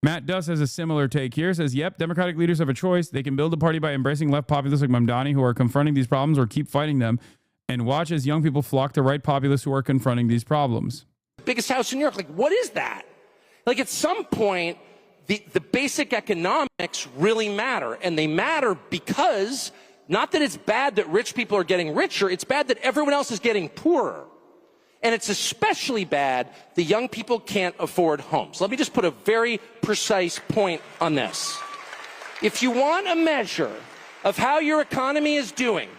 Matt Duss has a similar take here. Says, yep, Democratic leaders have a choice. They can build a party by embracing left populists like Mamdani who are confronting these problems, or keep fighting them and watch as young people flock to right populists who are confronting these problems. Biggest house in New York. Like, what is that? Like, at some point, the basic economics really matter. And they matter because, not that it's bad that rich people are getting richer, it's bad that everyone else is getting poorer. And it's especially bad the young people can't afford homes. Let me just put a very precise point on this. If you want a measure of how your economy is doing,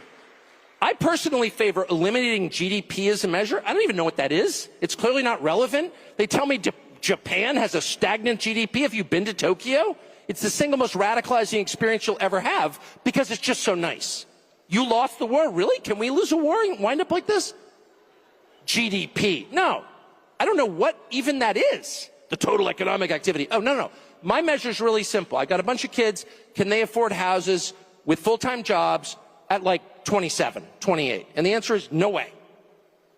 I personally favor eliminating GDP as a measure. I don't even know what that is. It's clearly not relevant. They tell me Japan has a stagnant GDP. Have you been to Tokyo? It's the single most radicalizing experience you'll ever have because it's just so nice. You lost the war? Really? Can we lose a war and wind up like this? GDP. No. I don't know what even that is. The total economic activity. Oh, no. My measure is really simple. I got a bunch of kids. Can they afford houses with full-time jobs at like 27, 28? And the answer is no way.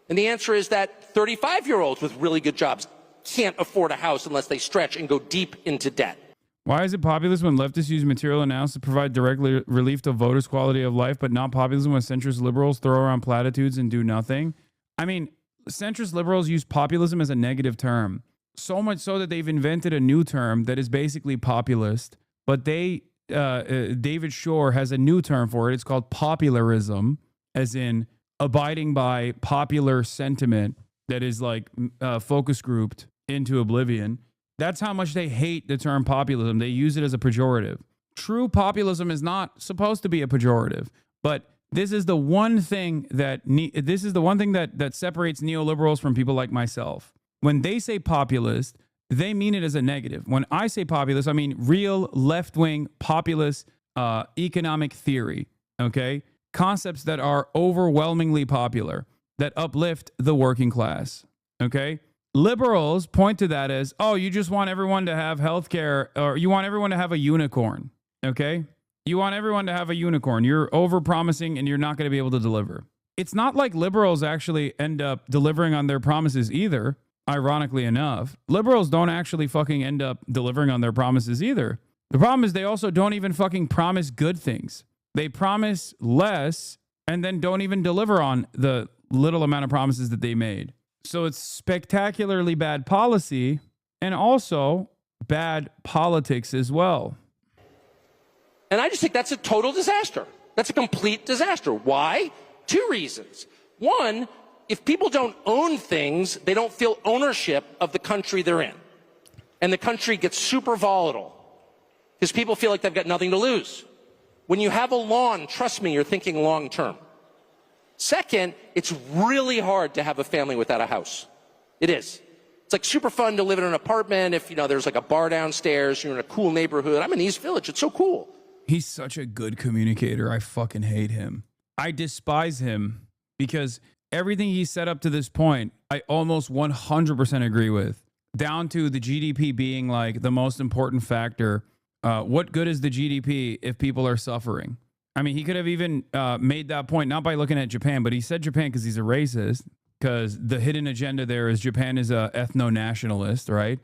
And the answer is that 35-year-olds with really good jobs can't afford a house unless they stretch and go deep into debt. Why is it populist when leftists use material analysis to provide direct relief to voters' quality of life, but not populism when centrist liberals throw around platitudes and do nothing? I mean, centrist liberals use populism as a negative term, so much so that they've invented a new term that is basically populist, but David Shore has a new term for it. It's called popularism, as in abiding by popular sentiment that is like focus grouped into oblivion. That's how much they hate the term populism. They use it as a pejorative. True populism is not supposed to be a pejorative, but this is the one thing that separates neoliberals from people like myself. When they say populist, they mean it as a negative. When I say populist, I mean real left-wing populist economic theory, okay? Concepts that are overwhelmingly popular, that uplift the working class, okay? Liberals point to that as, oh, you just want everyone to have healthcare, or you want everyone to have a unicorn, okay? You want everyone to have a unicorn. You're over-promising and you're not going to be able to deliver. It's not like liberals actually end up delivering on their promises either, ironically enough. Liberals don't actually fucking end up delivering on their promises either. The problem is they also don't even fucking promise good things. They promise less and then don't even deliver on the little amount of promises that they made. So it's spectacularly bad policy and also bad politics as well. And I just think that's a total disaster. That's a complete disaster. Why? Two reasons. One, if people don't own things, they don't feel ownership of the country they're in. And the country gets super volatile because people feel like they've got nothing to lose. When you have a lawn, trust me, you're thinking long term. Second, it's really hard to have a family without a house. It is. It's like super fun to live in an apartment if, there's like a bar downstairs, you're in a cool neighborhood. I'm in East Village. It's so cool. He's such a good communicator. I fucking hate him. I despise him because everything he said up to this point, I almost 100% agree with. Down to the GDP being like the most important factor. What good is the GDP if people are suffering? I mean, he could have even made that point, not by looking at Japan, but he said Japan because he's a racist, because the hidden agenda there is Japan is a ethno-nationalist, right?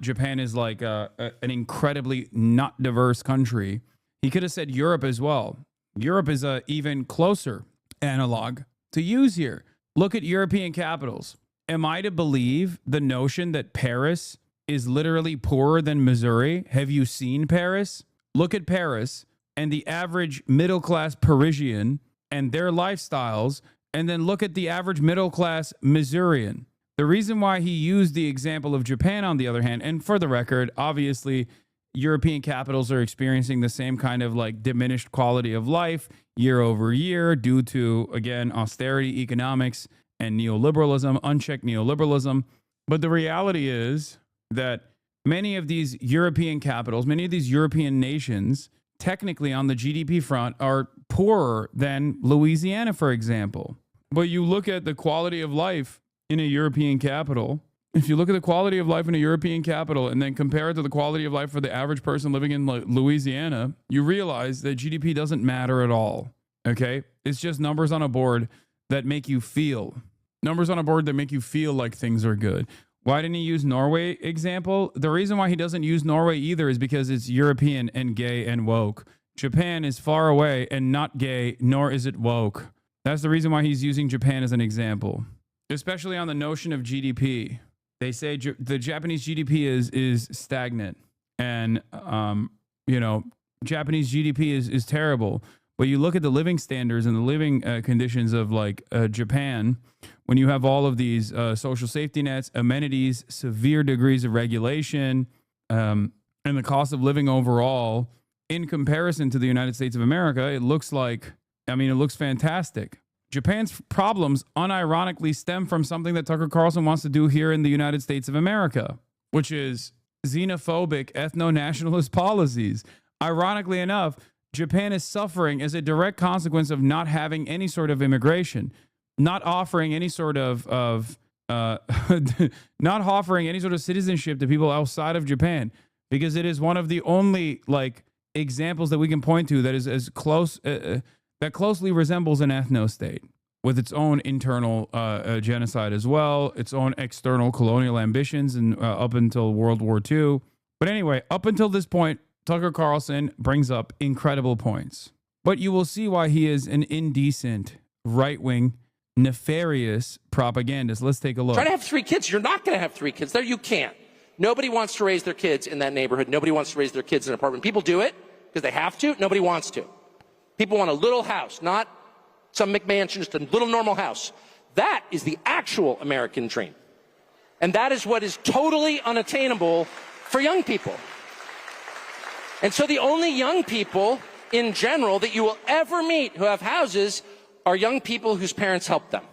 Japan is like an incredibly not diverse country. He could have said Europe as well. Europe is a even closer analog to use here. Look at European capitals. Am I to believe the notion that Paris is literally poorer than Missouri? Have you seen Paris? Look at Paris and the average middle-class Parisian and their lifestyles, and then look at the average middle-class Missourian. The reason why he used the example of Japan, on the other hand, and for the record, obviously, European capitals are experiencing the same kind of like diminished quality of life year over year due to, again, austerity economics and neoliberalism, unchecked neoliberalism. But the reality is that many of these European capitals, many of these European nations, technically on the GDP front, are poorer than Louisiana, for example. But you look at the quality of life in a European capital. If you look at the quality of life in a European capital and then compare it to the quality of life for the average person living in Louisiana, you realize that GDP doesn't matter at all. Okay? It's just numbers on a board that make you feel. Numbers on a board that make you feel like things are good. Why didn't he use Norway example? The reason why he doesn't use Norway either is because it's European and gay and woke. Japan is far away and not gay, nor is it woke. That's the reason why he's using Japan as an example, especially on the notion of GDP. They say the Japanese GDP is stagnant, and Japanese GDP is terrible. But you look at the living standards and the living conditions of Japan, when you have all of these social safety nets, amenities, severe degrees of regulation, and the cost of living overall, in comparison to the United States of America, it looks fantastic. Japan's problems unironically stem from something that Tucker Carlson wants to do here in the United States of America, which is xenophobic ethno-nationalist policies. Ironically enough, Japan is suffering as a direct consequence of not having any sort of immigration, not offering any sort of not offering any sort of citizenship to people outside of Japan, because it is one of the only examples that we can point to that is as close that closely resembles an ethno-state with its own internal genocide as well, its own external colonial ambitions, and up until World War II. But anyway, up until this point, Tucker Carlson brings up incredible points. But you will see why he is an indecent, right-wing, nefarious propagandist. Let's take a look. Try to have 3 kids. You're not going to have 3 kids. There, you can't. Nobody wants to raise their kids in that neighborhood. Nobody wants to raise their kids in an apartment. People do it because they have to. Nobody wants to. People want a little house, not some McMansion, just a little normal house. That is the actual American dream. And that is what is totally unattainable for young people. And so the only young people in general that you will ever meet who have houses are young people whose parents help them.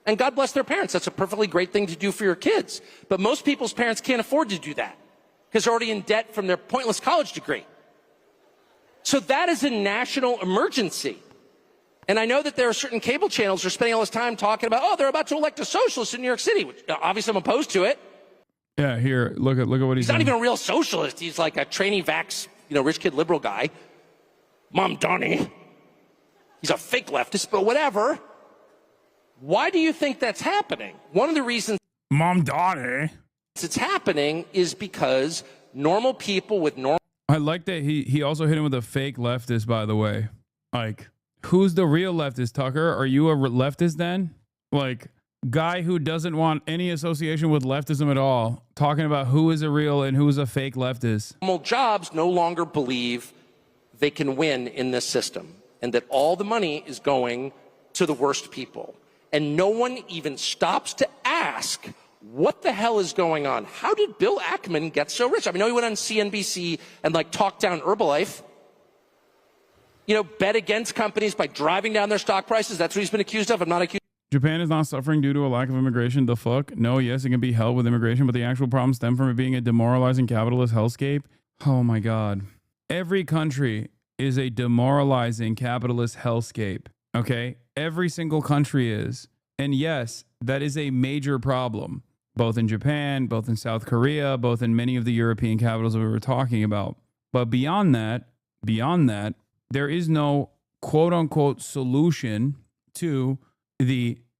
And God bless their parents. That's a perfectly great thing to do for your kids. But most people's parents can't afford to do that because they're already in debt from their pointless college degree. So that is a national emergency. And I know that there are certain cable channels that are spending all this time talking about, oh, they're about to elect a socialist in New York City, which obviously I'm opposed to it. Yeah, here, look at what he's not even a real socialist. He's like a trainee vax, rich kid liberal guy. Mom Donnie. He's a fake leftist, but whatever. Why do you think that's happening? One of the reasons Mom Donnie it's happening is because normal people with normal. I like that he also hit him with a fake leftist, by the way. Who's the real leftist, Tucker? Are you a leftist then? Guy who doesn't want any association with leftism at all, talking about who is a real and who is a fake leftist. Normal jobs no longer believe they can win in this system, and that all the money is going to the worst people. And no one even stops to ask, what the hell is going on? How did Bill Ackman get so rich? I know he went on CNBC and talked down Herbalife. Bet against companies by driving down their stock prices. That's what he's been accused of. I'm not accused. Japan is not suffering due to a lack of immigration. The fuck? No, yes, it can be held with immigration, but the actual problem stems from it being a demoralizing capitalist hellscape. Oh my God. Every country is a demoralizing capitalist hellscape. Okay? Every single country is. And yes, that is a major problem, both in Japan, both in South Korea, both in many of the European capitals that we were talking about. But beyond that, there is no quote unquote solution to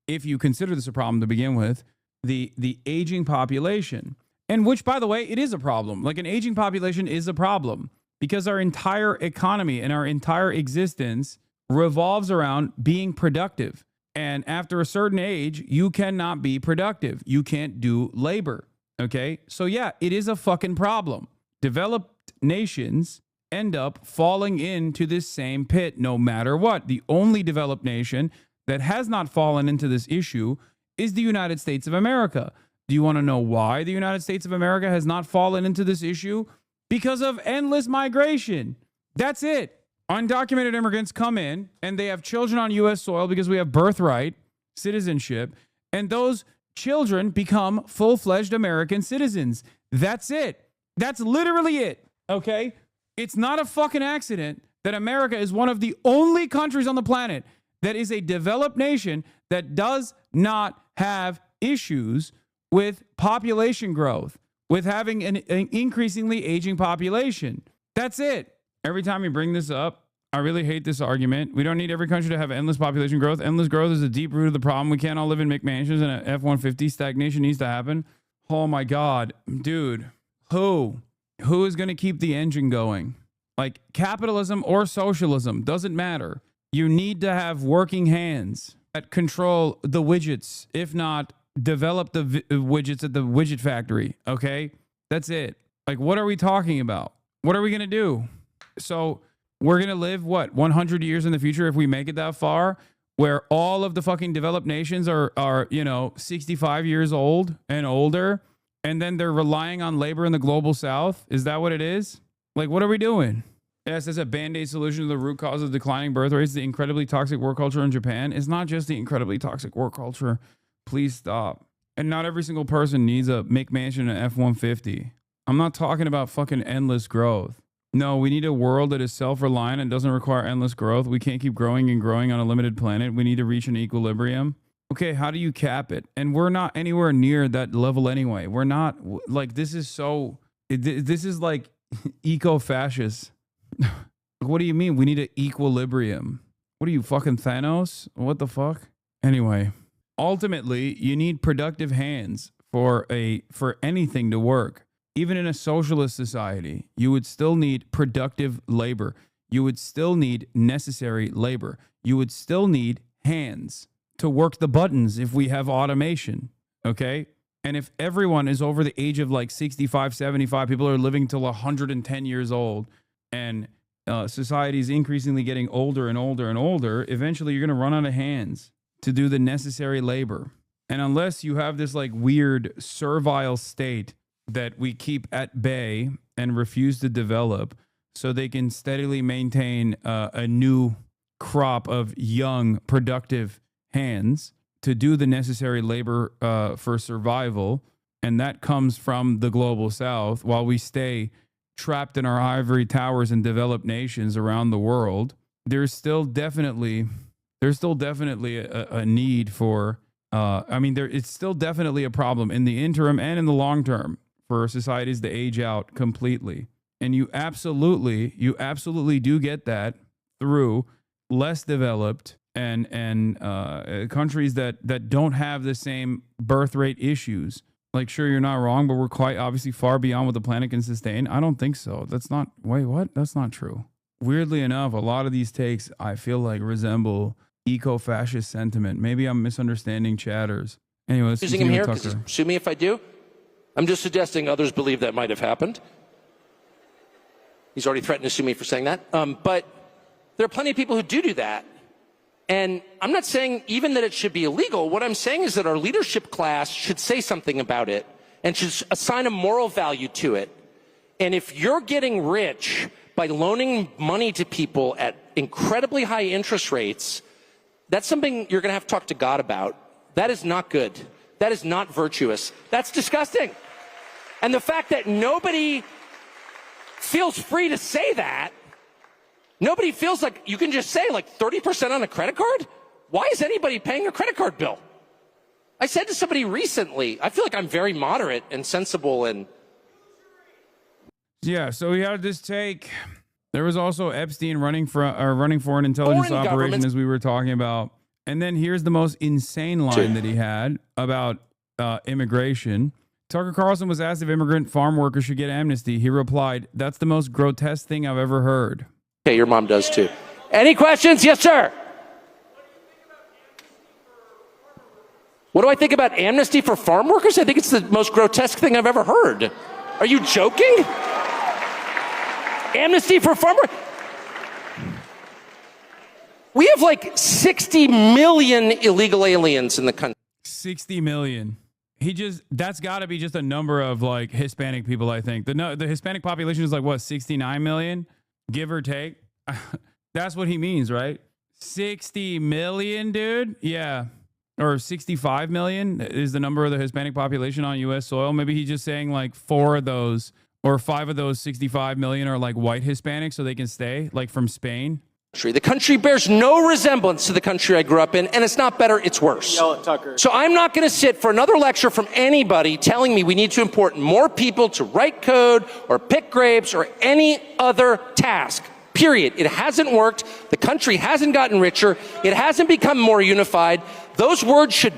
if you consider this a problem to begin with, the aging population. And which, by the way, it is a problem. An aging population is a problem because our entire economy and our entire existence revolves around being productive. And after a certain age, you cannot be productive. You can't do labor. Okay? So yeah, it is a fucking problem. Developed nations end up falling into this same pit no matter what. The only developed nation that has not fallen into this issue is the United States of America. Do you want to know why the United States of America has not fallen into this issue? Because of endless migration. That's it. Undocumented immigrants come in and they have children on U.S. soil because we have birthright citizenship, and those children become full-fledged American citizens. That's it. That's literally it. Okay? It's not a fucking accident that America is one of the only countries on the planet that is a developed nation that does not have issues with population growth, with having an increasingly aging population. That's it. Every time you bring this up, I really hate this argument. We don't need every country to have endless population growth. Endless growth is a deep root of the problem. We can't all live in McMansions and an F-150. Stagnation needs to happen. Oh my God, dude. Who is going to keep the engine going? Like capitalism or socialism, doesn't matter. You need to have working hands that control the widgets, if not develop the widgets at the widget factory. Okay. That's it. Like, what are we talking about? What are we going to do? So we're going to live, what, 100 years in the future if we make it that far, where all of the fucking developed nations are 65 years old and older, and then they're relying on labor in the global south? Is that what it is? Like, what are we doing? Yes, as a band-aid solution to the root cause of declining birth rates, the incredibly toxic work culture in Japan is not just the incredibly toxic work culture. Please stop. And not every single person needs a McMansion and an F-150. I'm not talking about fucking endless growth. No, we need a world that is self-reliant and doesn't require endless growth. We can't keep growing and growing on a limited planet. We need to reach an equilibrium. Okay, how do you cap it? And we're not anywhere near that level anyway. We're not, like, this is like eco-fascist. What do you mean? We need an equilibrium. What are you, fucking Thanos? What the fuck? Anyway, ultimately, you need productive hands for anything to work. Even in a socialist society, you would still need productive labor. You would still need necessary labor. You would still need hands to work the buttons if we have automation. Okay? And if everyone is over the age of like 65, 75, people are living till 110 years old, and society is increasingly getting older and older and older, eventually you're going to run out of hands to do the necessary labor. And unless you have this like weird servile state that we keep at bay and refuse to develop so they can steadily maintain a new crop of young, productive hands to do the necessary labor for survival, and that comes from the global south, while we stay trapped in our ivory towers in developed nations around the world, there's still definitely a need for it's still definitely a problem in the interim and in the long term for societies to age out completely. And you absolutely do get that through less developed and countries that don't have the same birth rate issues. Like, sure, you're not wrong, but we're quite obviously far beyond what the planet can sustain. I don't think so. That's not true. Weirdly enough, a lot of these takes I feel like resemble eco-fascist sentiment. Maybe I'm misunderstanding chatters. Anyway, let's using him here because sue me if I do. I'm just suggesting others believe that might have happened. He's already threatened to sue me for saying that. But there are plenty of people who do that. And I'm not saying even that it should be illegal. What I'm saying is that our leadership class should say something about it and should assign a moral value to it. And if you're getting rich by loaning money to people at incredibly high interest rates, that's something you're going to have to talk to God about. That is not good. That is not virtuous. That's disgusting. And the fact that nobody feels free to say that, nobody feels like you can just say like 30% on a credit card? Why is anybody paying a credit card bill? I said to somebody recently, I feel like I'm very moderate and sensible and... Yeah, so we had this take. There was also Epstein running for an intelligence operation, as we were talking about. And then here's the most insane line that he had about immigration. Tucker Carlson was asked if immigrant farm workers should get amnesty. He replied, "That's the most grotesque thing I've ever heard." Okay, your mom does too. Any questions? Yes, sir. What do I think about amnesty for farm workers? I think it's the most grotesque thing I've ever heard. Are you joking? Amnesty for farm workers? We have like 60 million illegal aliens in the country. 60 million. That's got to be just a number of like Hispanic people, I think. The Hispanic population is like, what, 69 million? Give or take. That's what he means, right? 60 million, dude? Yeah. Or 65 million is the number of the Hispanic population on U.S. soil. Maybe he's just saying like 4 of those or 5 of those 65 million are like white Hispanics so they can stay, like from Spain. The country bears no resemblance to the country I grew up in, and it's not better, it's worse. Yell at Tucker. So I'm not going to sit for another lecture from anybody telling me we need to import more people to write code or pick grapes or any other task. Period. It hasn't worked. The country hasn't gotten richer. It hasn't become more unified. Those words should...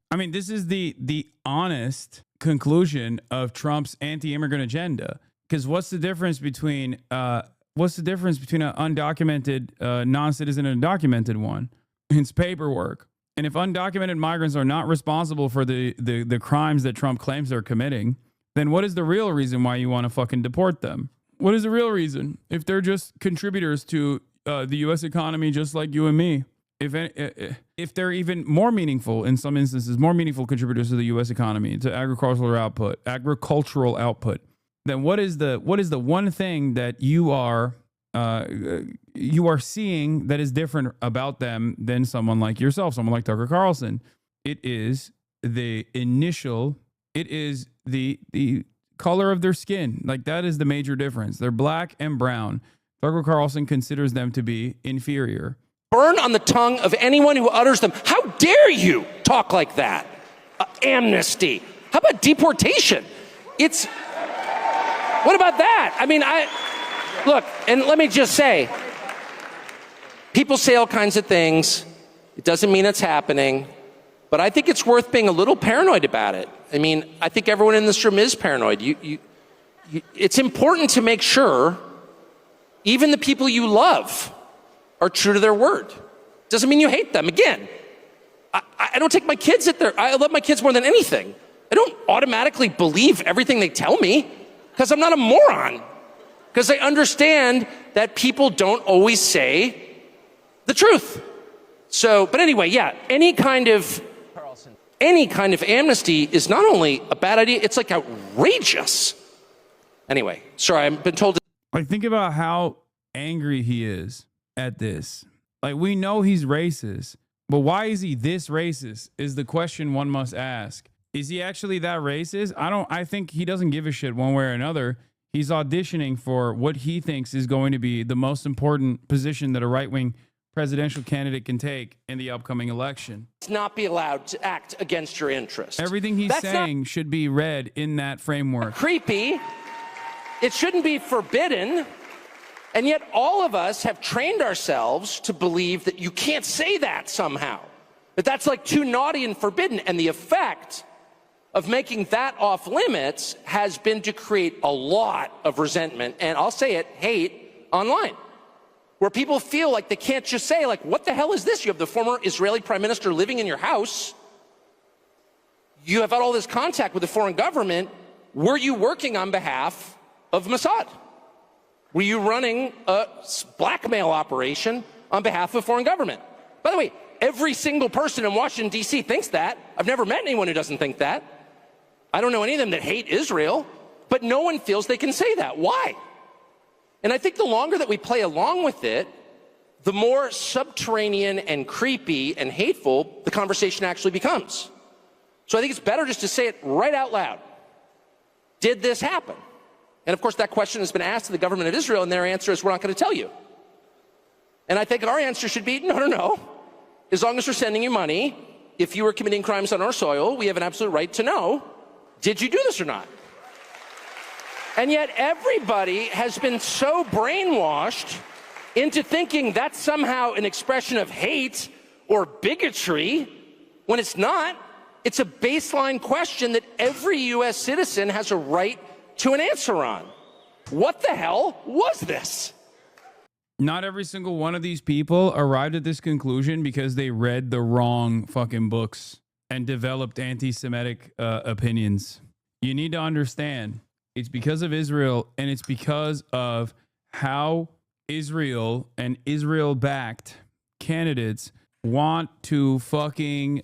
I mean, this is the honest conclusion of Trump's anti-immigrant agenda. Because what's the difference between an undocumented non-citizen and a documented one? It's paperwork. And if undocumented migrants are not responsible for the crimes that Trump claims they're committing, then what is the real reason why you want to fucking deport them? What is the real reason? If they're just contributors to the U.S. economy, just like you and me, if they're even more meaningful, in some instances, more meaningful contributors to the U.S. economy, to agricultural output, then what is the one thing that you are seeing that is different about them than someone like yourself, someone like Tucker Carlson? It is the color of their skin. Like, that is the major difference. They're black and brown. Tucker Carlson considers them to be inferior. Burn on the tongue of anyone who utters them. How dare you talk like that? Amnesty. How about deportation? What about that? I mean, look, and let me just say, people say all kinds of things. It doesn't mean it's happening. But I think it's worth being a little paranoid about it. I mean, I think everyone in this room is paranoid. It's important to make sure even the people you love are true to their word. Doesn't mean you hate them. Again, I don't take my kids at their, I love my kids more than anything. I don't automatically believe everything they tell me because I'm not a moron. Because I understand that people don't always say the truth. So, but anyway, yeah, any kind of amnesty is not only a bad idea, it's like outrageous. Anyway, sorry, I've been told. Like, think about how angry he is at this. Like, we know he's racist, but why is he this racist is the question one must ask. Is he actually that racist? I think he doesn't give a shit one way or another. He's auditioning for what he thinks is going to be the most important position that a right-wing presidential candidate can take in the upcoming election. Not be allowed to act against your interests. Everything he's saying should be read in that framework. Creepy. It shouldn't be forbidden. And yet all of us have trained ourselves to believe that you can't say that somehow. That that's like too naughty and forbidden. And the effect of making that off limits has been to create a lot of resentment, and I'll say it, hate online. Where people feel like they can't just say, like, what the hell is this? You have the former Israeli prime minister living in your house. You have had all this contact with the foreign government. Were you working on behalf of Mossad? Were you running a blackmail operation on behalf of foreign government? By the way, every single person in Washington, D.C. thinks that. I've never met anyone who doesn't think that. I don't know any of them that hate Israel, but no one feels they can say that. Why? And I think the longer that we play along with it, the more subterranean and creepy and hateful the conversation actually becomes. So I think it's better just to say it right out loud. Did this happen? And of course, that question has been asked to the government of Israel, and their answer is, we're not going to tell you. And I think our answer should be, no. As long as we're sending you money, if you were committing crimes on our soil, we have an absolute right to know, did you do this or not? And yet everybody has been so brainwashed into thinking that's somehow an expression of hate or bigotry, when it's not. It's a baseline question that every U.S. citizen has a right to an answer on. What the hell was this? Not every single one of these people arrived at this conclusion because they read the wrong fucking books and developed anti-Semitic opinions. You need to understand, it's because of Israel, and it's because of how Israel and Israel-backed candidates want to fucking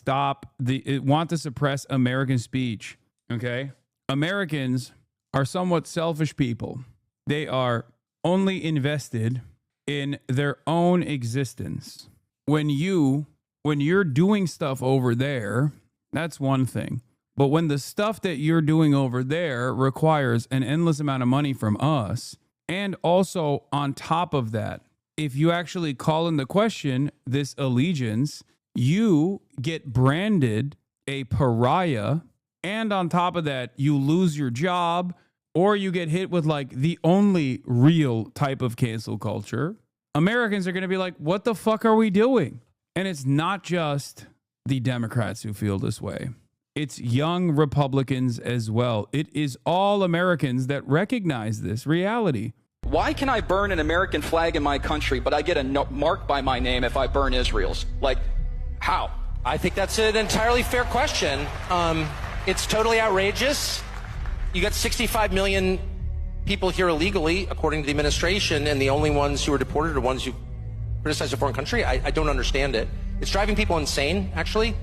want to suppress American speech, okay? Americans are somewhat selfish people. They are only invested in their own existence. When you're doing stuff over there, that's one thing. But when the stuff that you're doing over there requires an endless amount of money from us, and also on top of that, if you actually call into question this allegiance, you get branded a pariah, and on top of that, you lose your job, or you get hit with like the only real type of cancel culture. Americans are going to be like, what the fuck are we doing? And it's not just the Democrats who feel this way. It's young Republicans as well. It is all Americans that recognize this reality. Why can I burn an American flag in my country, but I get a mark by my name if I burn Israel's? Like, how? I think that's an entirely fair question. It's totally outrageous. You got 65 million people here illegally, according to the administration, and the only ones who are deported are ones who criticize a foreign country. I don't understand it. It's driving people insane, actually,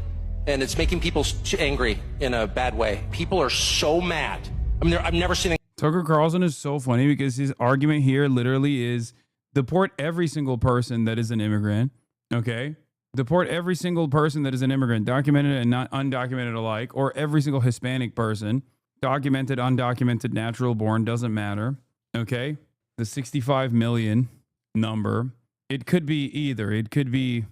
and it's making people angry in a bad way. People are so mad. I mean, I've never seen. Tucker Carlson is so funny because his argument here literally is deport every single person that is an immigrant. Okay. Deport every single person that is an immigrant, documented and not undocumented alike, or every single Hispanic person, documented, undocumented, natural born, doesn't matter. Okay. The 65 million number, it could be either. It could be,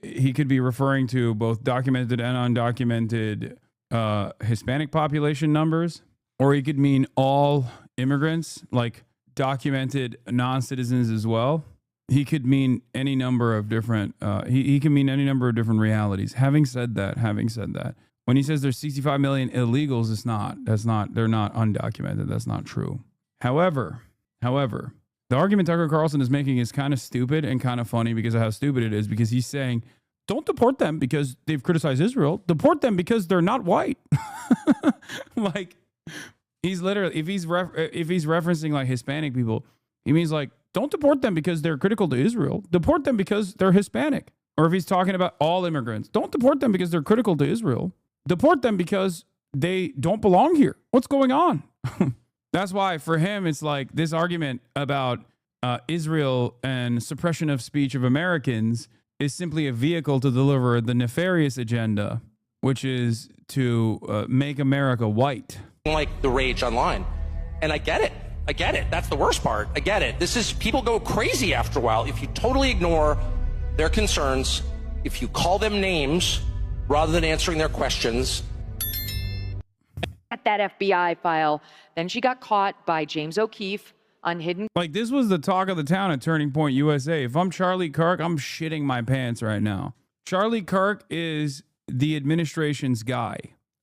he could be referring to both documented and undocumented Hispanic population numbers, or he could mean all immigrants, like documented non-citizens as well. He could mean any number of different, he can mean any number of different realities. Having said that, when he says there's 65 million illegals, they're not undocumented. That's not true. However, the argument Tucker Carlson is making is kind of stupid and kind of funny because of how stupid it is, because he's saying, don't deport them because they've criticized Israel. Deport them because they're not white. Like, he's literally, if he's referencing like Hispanic people, he means like, don't deport them because they're critical to Israel. Deport them because they're Hispanic. Or if he's talking about all immigrants, don't deport them because they're critical to Israel. Deport them because they don't belong here. What's going on? That's why for him, it's like this argument about Israel and suppression of speech of Americans is simply a vehicle to deliver the nefarious agenda, which is to make America white. Like the rage online. And I get it. That's the worst part. I get it. People go crazy after a while if you totally ignore their concerns, if you call them names rather than answering their questions. At that FBI file, then she got caught by James O'Keefe on hidden. Like, this was the talk of the town at Turning Point USA. If I'm Charlie Kirk, I'm shitting my pants right now. Charlie Kirk is the administration's guy,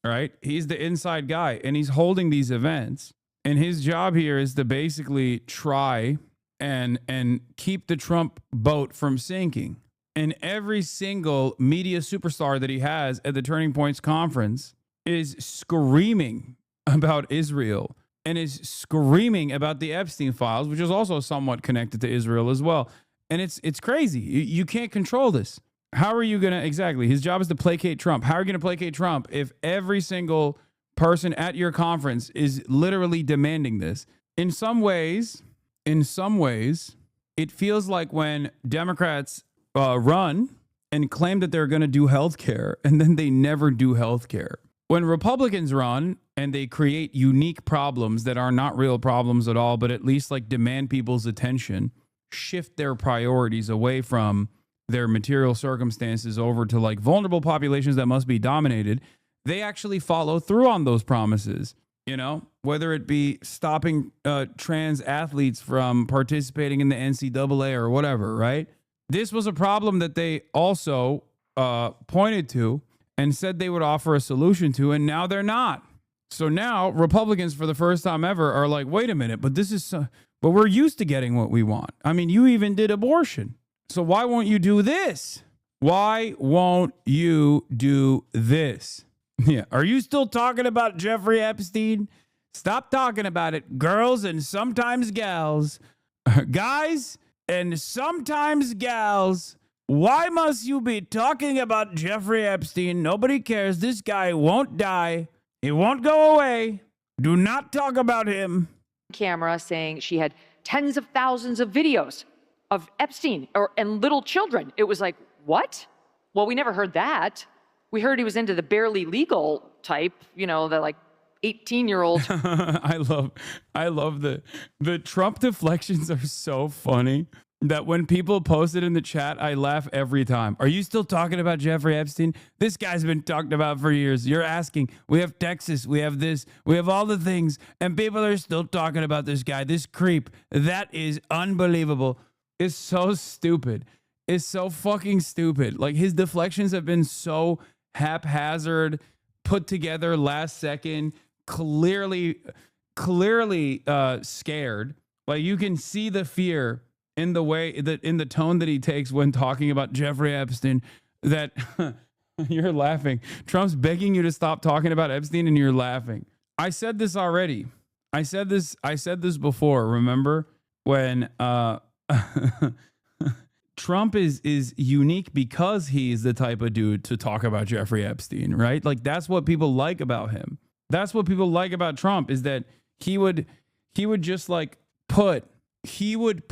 right? He's the inside guy, and he's holding these events. And his job here is to basically try and keep the Trump boat from sinking. And every single media superstar that he has at the Turning Points conference is screaming about Israel and is screaming about the Epstein files, which is also somewhat connected to Israel as well. And it's crazy. You can't control this. How are you going to, exactly, his job is to placate Trump. How are you going to placate Trump if every single person at your conference is literally demanding this? In some ways, it feels like when Democrats run and claim that they're going to do healthcare, and then they never do healthcare. When Republicans run and they create unique problems that are not real problems at all, but at least like demand people's attention, shift their priorities away from their material circumstances over to like vulnerable populations that must be dominated, they actually follow through on those promises. You know, whether it be stopping trans athletes from participating in the NCAA or whatever, right? This was a problem that they also pointed to and said they would offer a solution to, and now they're not. So now Republicans, for the first time ever, are like, wait a minute, but this is, but we're used to getting what we want. I mean, you even did abortion. So why won't you do this? Why won't you do this? Yeah. Are you still talking about Jeffrey Epstein? Stop talking about it. Girls and sometimes gals. Guys and sometimes gals. Why must you be talking about Jeffrey Epstein? Nobody cares. This guy won't die. He won't go away. Do not talk about him. Camera saying she had tens of thousands of videos of Epstein and little children. It was like, what? Well, we never heard that. We heard he was into the barely legal type, you know, the like 18-year-old. I love the Trump deflections are so funny that when people post it in the chat, I laugh every time. Are you still talking about Jeffrey Epstein? This guy's been talked about for years. You're asking, we have Texas, we have this, we have all the things, and people are still talking about this guy, this creep. That is unbelievable. It's so stupid. It's so fucking stupid. Like, his deflections have been so haphazard, put together last second, clearly scared. Like you can see the fear in the way that in the tone that he takes when talking about Jeffrey Epstein, that you're laughing. Trump's begging you to stop talking about Epstein and you're laughing. I said this already. I said this before, remember? When Trump is unique because he's the type of dude to talk about Jeffrey Epstein, right? Like that's what people like about him. That's what people like about Trump, is that he would just like he would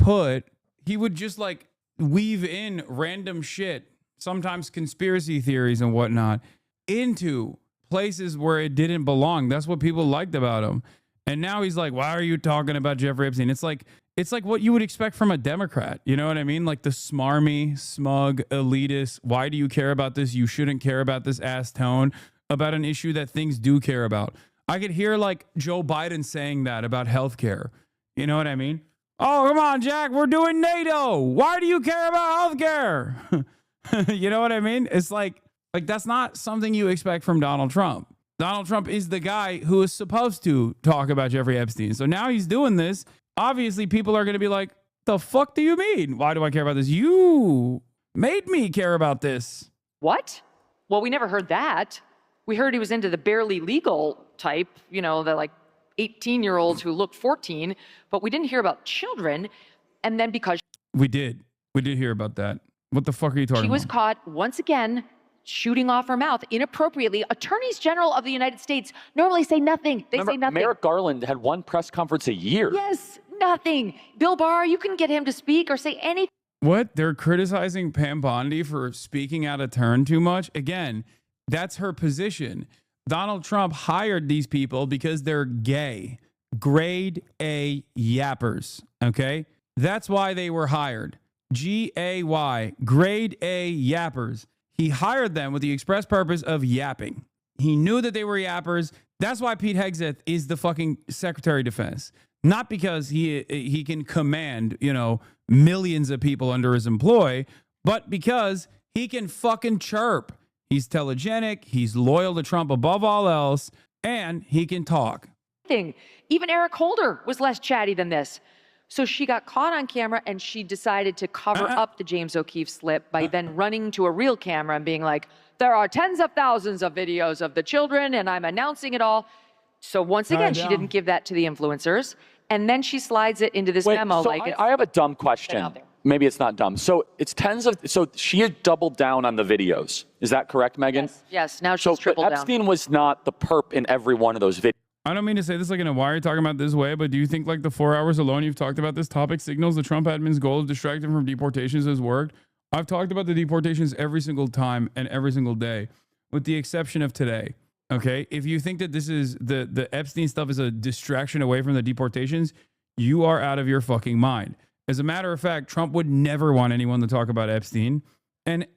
just like weave in random shit, sometimes conspiracy theories and whatnot, into places where it didn't belong. That's what people liked about him. And now he's like, why are you talking about Jeffrey Epstein? It's like what you would expect from a Democrat. You know what I mean? Like the smarmy, smug, elitist. Why do you care about this? You shouldn't care about this ass tone about an issue that things do care about. I could hear like Joe Biden saying that about healthcare. You know what I mean? Oh, come on, Jack, we're doing NATO. Why do you care about healthcare? You know what I mean? It's like that's not something you expect from Donald Trump. Donald Trump is the guy who is supposed to talk about Jeffrey Epstein. So now he's doing this. Obviously, people are going to be like, the fuck do you mean? Why do I care about this? You made me care about this. What? Well, we never heard that. We heard he was into the barely legal type, you know, the like 18-year-olds who look 14, but we didn't hear about children. And then because we did hear about that. What the fuck are you talking about? She was caught once again shooting off her mouth inappropriately. Attorneys General of the United States normally say nothing. They say nothing. Merrick Garland had one press conference a year. Yes, nothing. Bill Barr, you can get him to speak or say anything. What? They're criticizing Pam Bondi for speaking out of turn too much? Again, that's her position. Donald Trump hired these people because they're gay. Grade A yappers. Okay? That's why they were hired. G-A-Y. Grade A yappers. He hired them with the express purpose of yapping. He knew that they were yappers. That's why Pete Hegseth is the fucking Secretary of Defense. Not because he can command, you know, millions of people under his employ, but because he can fucking chirp. He's telegenic. He's loyal to Trump above all else, and he can talk. Even Eric Holder was less chatty than this. So she got caught on camera and she decided to cover up the James O'Keefe slip by then running to a real camera and being like, there are tens of thousands of videos of the children and I'm announcing it all. So once again, she didn't give that to the influencers. And then she slides it into this memo. So like I have a dumb question. Maybe it's not dumb. So it's so she had doubled down on the videos. Is that correct, Megan? Yes, now she's tripled down. Epstein was not the perp in every one of those videos. I don't mean to say this like in a why are you talking about this way, but do you think like the 4 hours alone you've talked about this topic signals the Trump admin's goal of distracting from deportations has worked? I've talked about the deportations every single time and every single day, with the exception of today. Okay, if you think that this is the Epstein stuff is a distraction away from the deportations, you are out of your fucking mind. As a matter of fact, Trump would never want anyone to talk about Epstein, and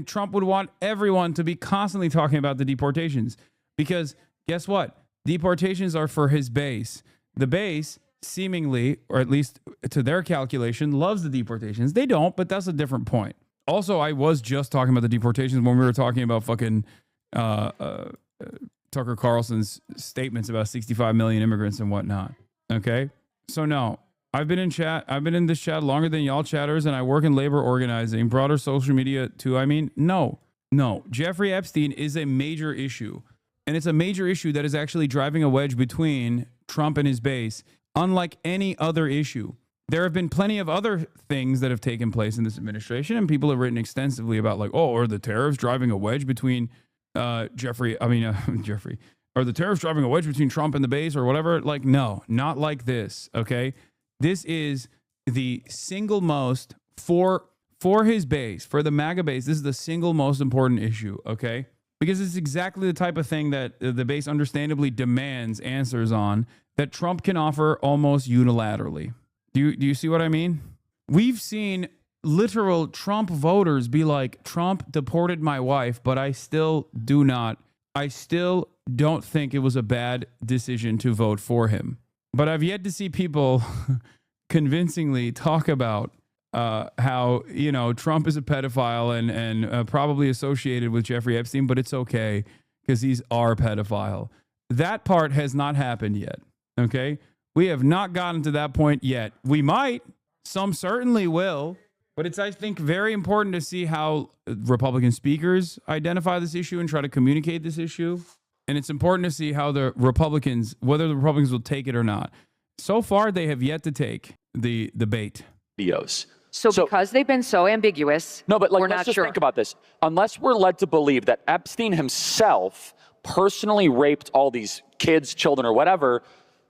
Trump would want everyone to be constantly talking about the deportations, because guess what? Deportations are for his base. The base, seemingly, or at least to their calculation, loves the deportations. They don't, but that's a different point. Also, I was just talking about the deportations when we were talking about fucking Tucker Carlson's statements about 65 million immigrants and whatnot. Okay? So no, I've been in this chat longer than y'all chatters, and I work in labor organizing, broader social media too. I mean, no. Jeffrey Epstein is a major issue. And it's a major issue that is actually driving a wedge between Trump and his base, unlike any other issue. There have been plenty of other things that have taken place in this administration, and people have written extensively about like, oh, are the tariffs driving a wedge between Jeffrey, or the tariffs driving a wedge between Trump and the base or whatever? Like, no, not like this, okay? This is the single most, for his base, for the MAGA base, this is the single most important issue, okay? Because it's exactly the type of thing that the base understandably demands answers on that Trump can offer almost unilaterally. Do you see what I mean? We've seen literal Trump voters be like, Trump deported my wife, but I still don't think it was a bad decision to vote for him. But I've yet to see people convincingly talk about how, you know, Trump is a pedophile and probably associated with Jeffrey Epstein, but it's okay because he's our pedophile. That part has not happened yet. Okay. We have not gotten to that point yet. We might, some certainly will, but it's, I think, very important to see how Republican speakers identify this issue and try to communicate this issue. And it's important to see how the Republicans, whether the Republicans will take it or not. So far, they have yet to take the bait. Videos. So because they've been so ambiguous, no, but like, we're let's not just sure. think about this. Unless we're led to believe that Epstein himself personally raped all these kids, children, or whatever,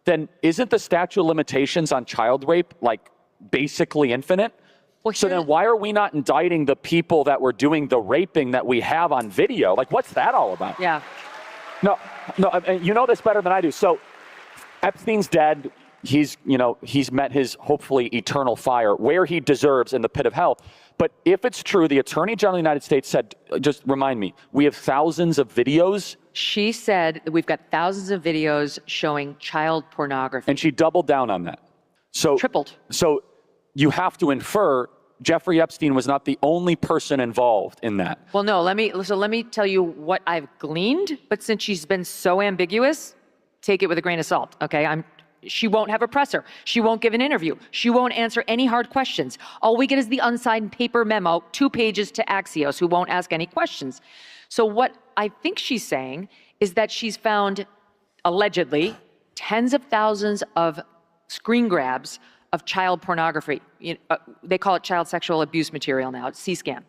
then isn't the statute of limitations on child rape like basically infinite? Well, so then why are we not indicting the people that were doing the raping that we have on video? Like, what's that all about? Yeah. No, you know this better than I do. So Epstein's dead. He's met his hopefully eternal fire where he deserves in the pit of hell. But if it's true, the Attorney General of the United States said, just remind me, we have thousands of videos. She said that we've got thousands of videos showing child pornography. And she doubled down on that. So tripled. So you have to infer Jeffrey Epstein was not the only person involved in that. Well, no, let me tell you what I've gleaned, but since she's been so ambiguous, take it with a grain of salt, okay? She won't have a presser. She won't give an interview. She won't answer any hard questions. All we get is the unsigned paper memo, 2 pages to Axios, who won't ask any questions. So what I think she's saying is that she's found, allegedly, tens of thousands of screen grabs of child pornography. They call it child sexual abuse material now. It's C-SCAN.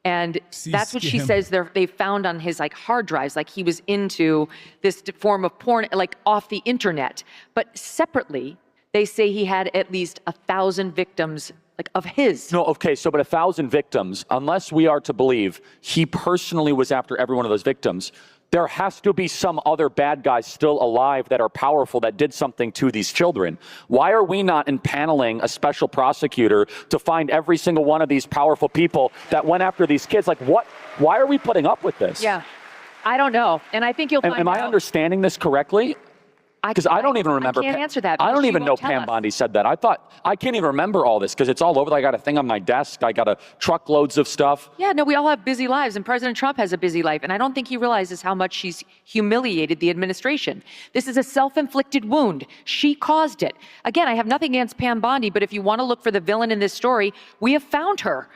And that's what she says they found on his hard drives, like he was into this form of porn, like off the internet. But separately, they say he had at least 1,000 victims, like of his. No, okay, so but 1,000 victims, unless we are to believe he personally was after every one of those victims, there has to be some other bad guys still alive that are powerful that did something to these children. Why are we not impaneling a special prosecutor to find every single one of these powerful people that went after these kids? Like, what? Why are we putting up with this? Yeah, I don't know. And I think you'll find out. Am I understanding this correctly? Because I don't even remember. I can't answer that. I don't even know Pam Bondi said that. I can't even remember all this because it's all over. I got a thing on my desk. I got truckloads of stuff. Yeah, no, we all have busy lives, and President Trump has a busy life, and I don't think he realizes how much she's humiliated the administration. This is a self-inflicted wound. She caused it. Again, I have nothing against Pam Bondi, but if you want to look for the villain in this story, we have found her.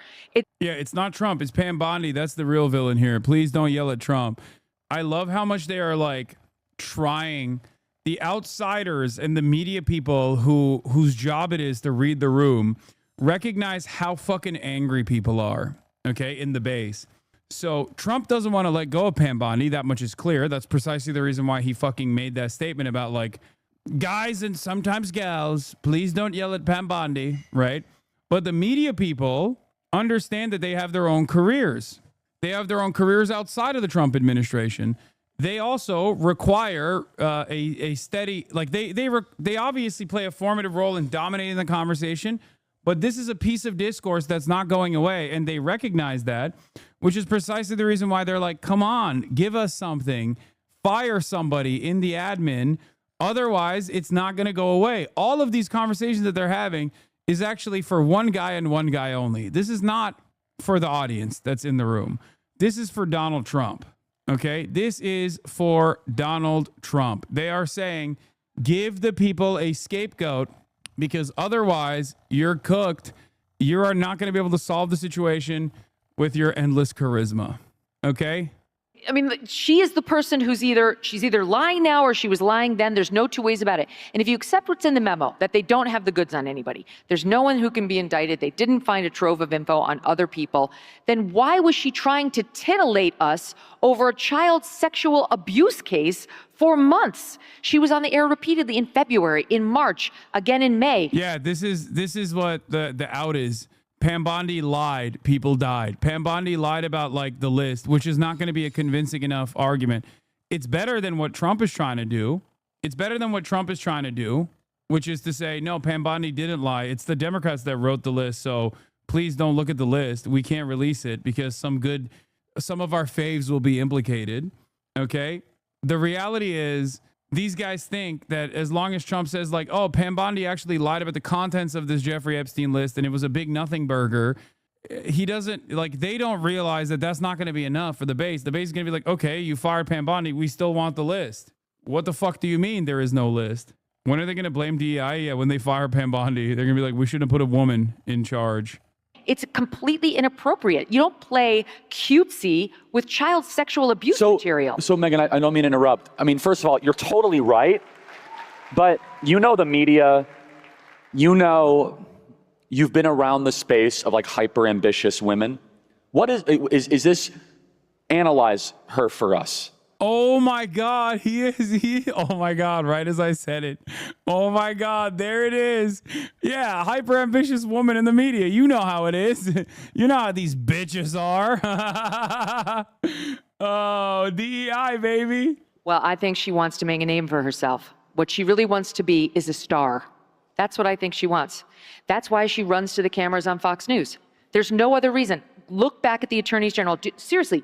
Yeah, it's not Trump. It's Pam Bondi. That's the real villain here. Please don't yell at Trump. I love how much they are trying. The outsiders and the media people whose job it is to read the room recognize how fucking angry people are, okay, in the base. So Trump doesn't want to let go of Pam Bondi. That much is clear. That's precisely the reason why he fucking made that statement about guys and sometimes gals, please don't yell at Pam Bondi, right? But the media people understand that they have their own careers. They have their own careers outside of the Trump administration. They also require a steady, they obviously play a formative role in dominating the conversation, but this is a piece of discourse that's not going away, and they recognize that, which is precisely the reason why they're like, come on, give us something, fire somebody in the admin, otherwise it's not going to go away. All of these conversations that they're having is actually for one guy and one guy only. This is not for the audience that's in the room. This is for Donald Trump. Okay, this is for Donald Trump. They are saying, give the people a scapegoat because otherwise you're cooked. You are not going to be able to solve the situation with your endless charisma. Okay? I mean, she is the person she's either lying now or she was lying then. There's no two ways about it. And if you accept what's in the memo, that they don't have the goods on anybody, there's no one who can be indicted, they didn't find a trove of info on other people, then why was she trying to titillate us over a child sexual abuse case for months? She was on the air repeatedly in February, in March, again in May. Yeah, this is what the out is. Pam Bondi lied. People died. Pam Bondi lied about the list, which is not going to be a convincing enough argument. It's better than what Trump is trying to do. It's better than what Trump is trying to do, which is to say, no, Pam Bondi didn't lie. It's the Democrats that wrote the list. So please don't look at the list. We can't release it because some of our faves will be implicated. Okay. The reality is, these guys think that as long as Trump says oh, Pam Bondi actually lied about the contents of this Jeffrey Epstein list and it was a big nothing burger, he doesn't, like, they don't realize that that's not going to be enough for the base. The base is going to be like, okay, you fired Pam Bondi. We still want the list. What the fuck do you mean there is no list? When are they going to blame DEI? Yeah, when they fire Pam Bondi. They're going to be like, we shouldn't have put a woman in charge. It's completely inappropriate. You don't play cutesy with child sexual abuse material. So, Megan, I don't mean to interrupt. I mean, first of all, you're totally right. But you know the media, you know, you've been around the space of like hyper ambitious women. What is this? Analyze her for us. Oh my God, oh my God, right as I said it. Oh my God, there it is. Yeah, hyper ambitious woman in the media. You know how it is. You know how these bitches are. Oh, DEI, baby. Well, I think she wants to make a name for herself. What she really wants to be is a star. That's what I think she wants. That's why she runs to the cameras on Fox News. There's no other reason. Look back at the attorneys general. Seriously,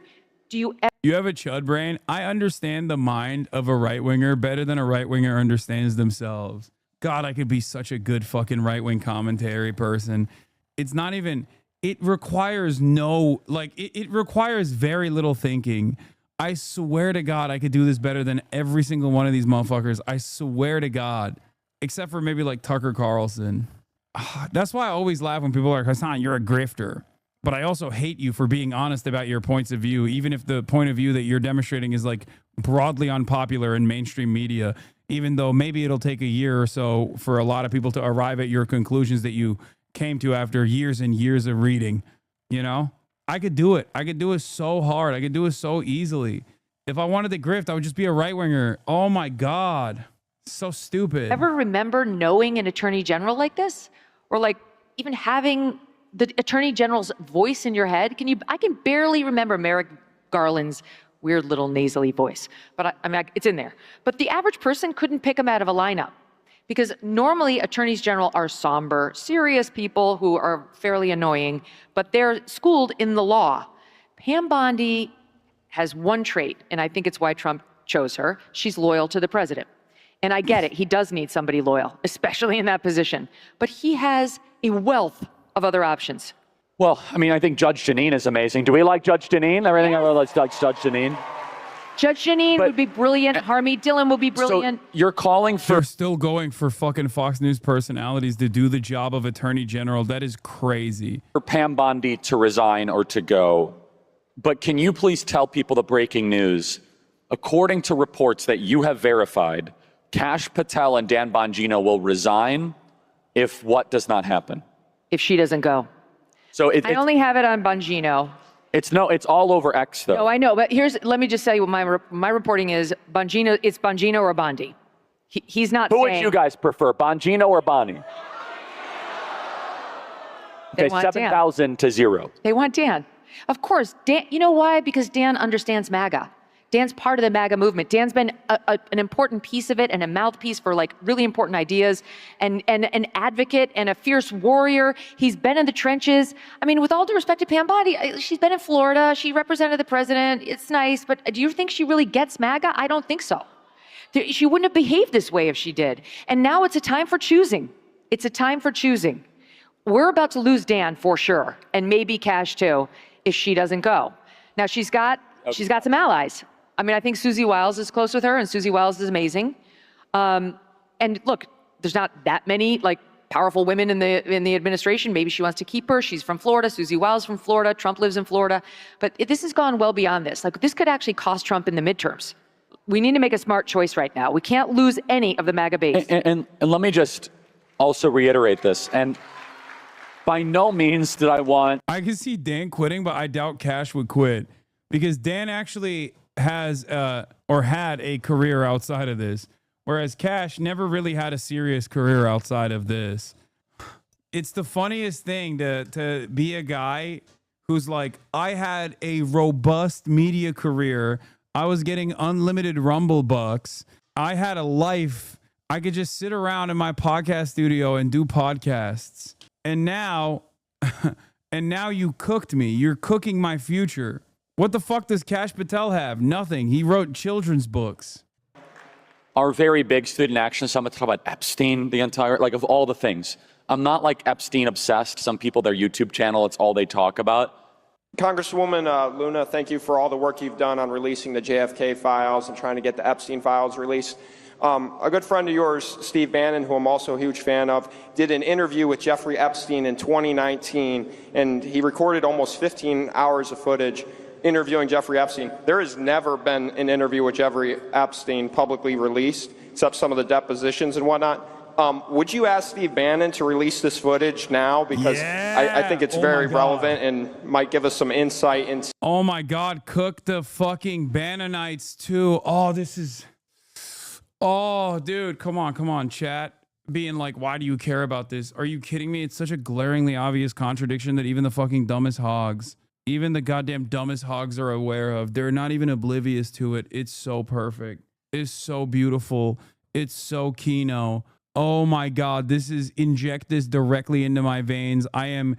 do you ever... You have a chud brain. I understand the mind of a right-winger better than a right-winger understands themselves. God, I could be such a good fucking right-wing commentary person. It's not even... It requires no... Like, it requires very little thinking. I swear to God, I could do this better than every single one of these motherfuckers. I swear to God. Except for maybe like Tucker Carlson. That's why I always laugh when people are like, Hasan, you're a grifter. But I also hate you for being honest about your points of view, even if the point of view that you're demonstrating is like broadly unpopular in mainstream media, even though maybe it'll take a year or so for a lot of people to arrive at your conclusions that you came to after years and years of reading. You know, I could do it. I could do it so hard. I could do it so easily. If I wanted to grift, I would just be a right winger. Oh my God. So stupid. Ever remember knowing an attorney general like this? Or like even having the attorney general's voice in your head? I can barely remember Merrick Garland's weird little nasally voice, but I mean, it's in there. But the average person couldn't pick him out of a lineup because normally attorneys general are somber, serious people who are fairly annoying, but they're schooled in the law. Pam Bondi has one trait, and I think it's why Trump chose her. She's loyal to the president. And I get it. He does need somebody loyal, especially in that position. But he has a wealth of other options. Well, I mean, I think Judge Jeanine is amazing. Do we like Judge Jeanine? Everything I like Judge Jeanine. Judge Jeanine would be brilliant. Harmeet Dillon would be brilliant. So you're calling for... They're still going for fucking Fox News personalities to do the job of attorney general. That is crazy. For Pam Bondi to resign or to go. But can you please tell people the breaking news? According to reports that you have verified, Kash Patel and Dan Bongino will resign if what does not happen? If she doesn't go. So I only have it on Bongino. It's all over X though. No, I know, but let me just tell you what my reporting is. Bongino, it's Bongino or Bondi. He's not Who saying... would you guys prefer, Bongino or Bonnie? Okay, 7,000 to 0. They want Dan. Of course, Dan, you know why? Because Dan understands MAGA. Dan's part of the MAGA movement. Dan's been an important piece of it and a mouthpiece for like really important ideas and an advocate and a fierce warrior. He's been in the trenches. I mean, with all due respect to Pam Bondi, she's been in Florida. She represented the president. It's nice, but do you think she really gets MAGA? I don't think so. She wouldn't have behaved this way if she did. And now it's a time for choosing. It's a time for choosing. We're about to lose Dan for sure, and maybe Kash too, if she doesn't go. Now she's got some allies. I mean, I think Susie Wiles is close with her, and Susie Wiles is amazing. And look, there's not that many like powerful women in the administration. Maybe she wants to keep her. She's from Florida. Susie Wiles from Florida. Trump lives in Florida. But this has gone well beyond this. Like, this could actually cost Trump in the midterms. We need to make a smart choice right now. We can't lose any of the MAGA base. And let me just also reiterate this. And by no means did I want... I can see Dan quitting, but I doubt Kash would quit because Dan actually has or had a career outside of this, whereas Kash never really had a serious career outside of this. It's the funniest thing to be a guy who's like, I had a robust media career. I was getting unlimited Rumble bucks. I had a life. I could just sit around in my podcast studio and do podcasts. And now you cooked me. You're cooking my future. What the fuck does Kash Patel have? Nothing. He wrote children's books. Our very big student action summit talk about Epstein, the entire, like of all the things. I'm not like Epstein obsessed. Some people, their YouTube channel, it's all they talk about. Congresswoman Luna, thank you for all the work you've done on releasing the JFK files and trying to get the Epstein files released. A good friend of yours, Steve Bannon, who I'm also a huge fan of, did an interview with Jeffrey Epstein in 2019, and he recorded almost 15 hours of footage interviewing Jeffrey Epstein. There has never been an interview with Jeffrey Epstein publicly released, except some of the depositions and whatnot. Would you ask Steve Bannon to release this footage now? Because I think it's very relevant and might give us some insight into. Oh my God, cook the fucking Bannonites too. Oh, this is. Oh, dude, come on, chat. Being like, why do you care about this? Are you kidding me? It's such a glaringly obvious contradiction that even the fucking dumbest hogs, even the goddamn dumbest hogs are aware of. They're not even oblivious to it. It's so perfect. It's so beautiful. It's so Kino. Oh my God, this is inject this directly into my veins. I am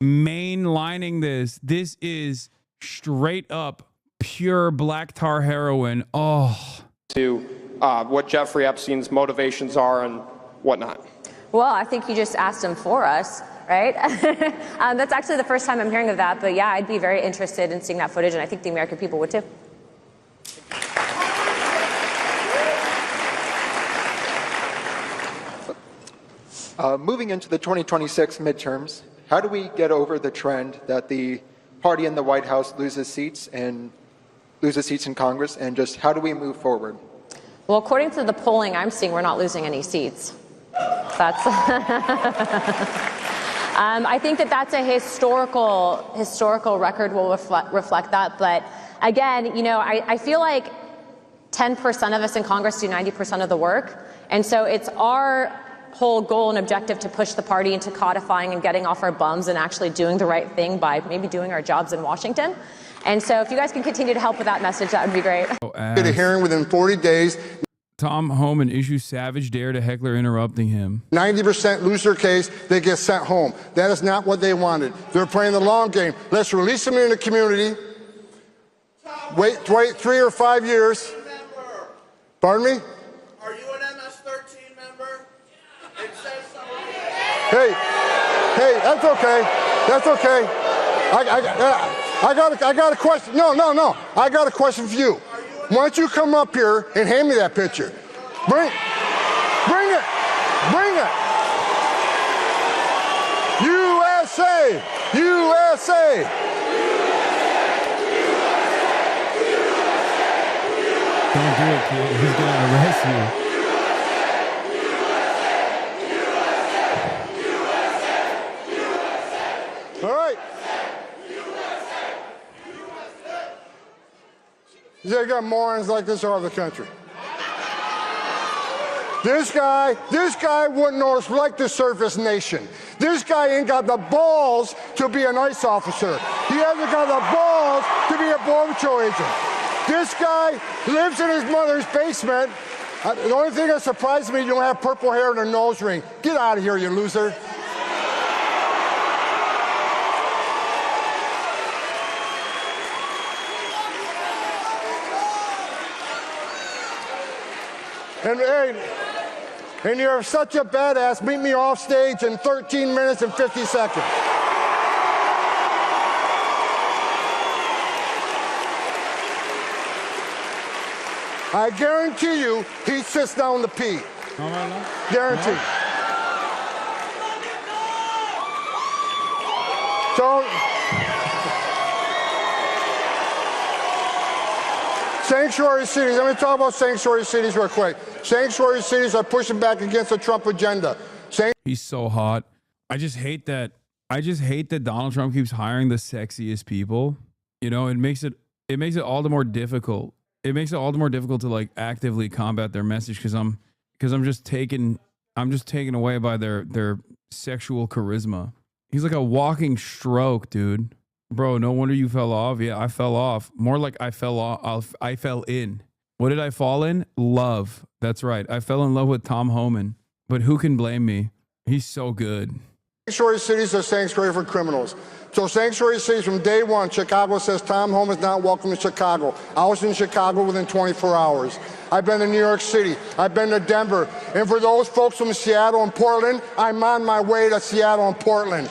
mainlining this. This is straight up pure black tar heroin. Oh. To what Jeffrey Epstein's motivations are and whatnot. Well, I think you just asked him for us, right? That's actually the first time I'm hearing of that. But yeah, I'd be very interested in seeing that footage, and I think the American people would too. Moving into the 2026 midterms, how do we get over the trend that the party in the White House loses seats in Congress, and just how do we move forward? Well, according to the polling I'm seeing, we're not losing any seats. That's. I think that's a historical record will reflect that. But again, I feel like 10% of us in Congress do 90% of the work, and so it's our whole goal and objective to push the party into codifying and getting off our bums and actually doing the right thing by maybe doing our jobs in Washington. And so if you guys can continue to help with that message, that would be great. Get a hearing within 40 days. Tom Homan issues savage dare to heckler interrupting him. 90% lose their case, they get sent home. That is not what they wanted. They're playing the long game. Let's release them in the community. Wait 3 or 5 years. Pardon me? Are you an MS-13 member? It says so. Hey, that's okay. That's okay. I got a question. No. I got a question for you. Why don't you come up here and hand me that picture? Bring it. USA. Don't do it, kid. He's gonna arrest you. All right. You got morons like this all over the country. This guy wouldn't know it's like to serve his nation. This guy ain't got the balls to be an ICE officer. He hasn't got the balls to be a Border Patrol agent. This guy lives in his mother's basement. The only thing that surprises me, you don't have purple hair and a nose ring. Get out of here, you loser. And you're such a badass. Meet me off stage in 13 minutes and 50 seconds. I guarantee you he sits down to pee. No. Guarantee. So, sanctuary cities. Let me talk about sanctuary cities real quick. Sanctuary cities are pushing back against the Trump agenda. He's so hot. I just hate that Donald Trump keeps hiring the sexiest people. It makes it all the more difficult. It makes it all the more difficult to like actively combat their message because I'm just taken away by their sexual charisma. He's like a walking stroke, dude. Bro, no wonder you fell off. Yeah, I fell off. More like I fell off. I fell in. What did I fall in? Love. That's right. I fell in love with Tom Homan. But who can blame me? He's so good. Sanctuary cities are sanctuary for criminals. So sanctuary cities from day one, Chicago says Tom Home is not welcome to Chicago. I was in Chicago within 24 hours. I've been to New York City. I've been to Denver. And for those folks from Seattle and Portland, I'm on my way to Seattle and Portland.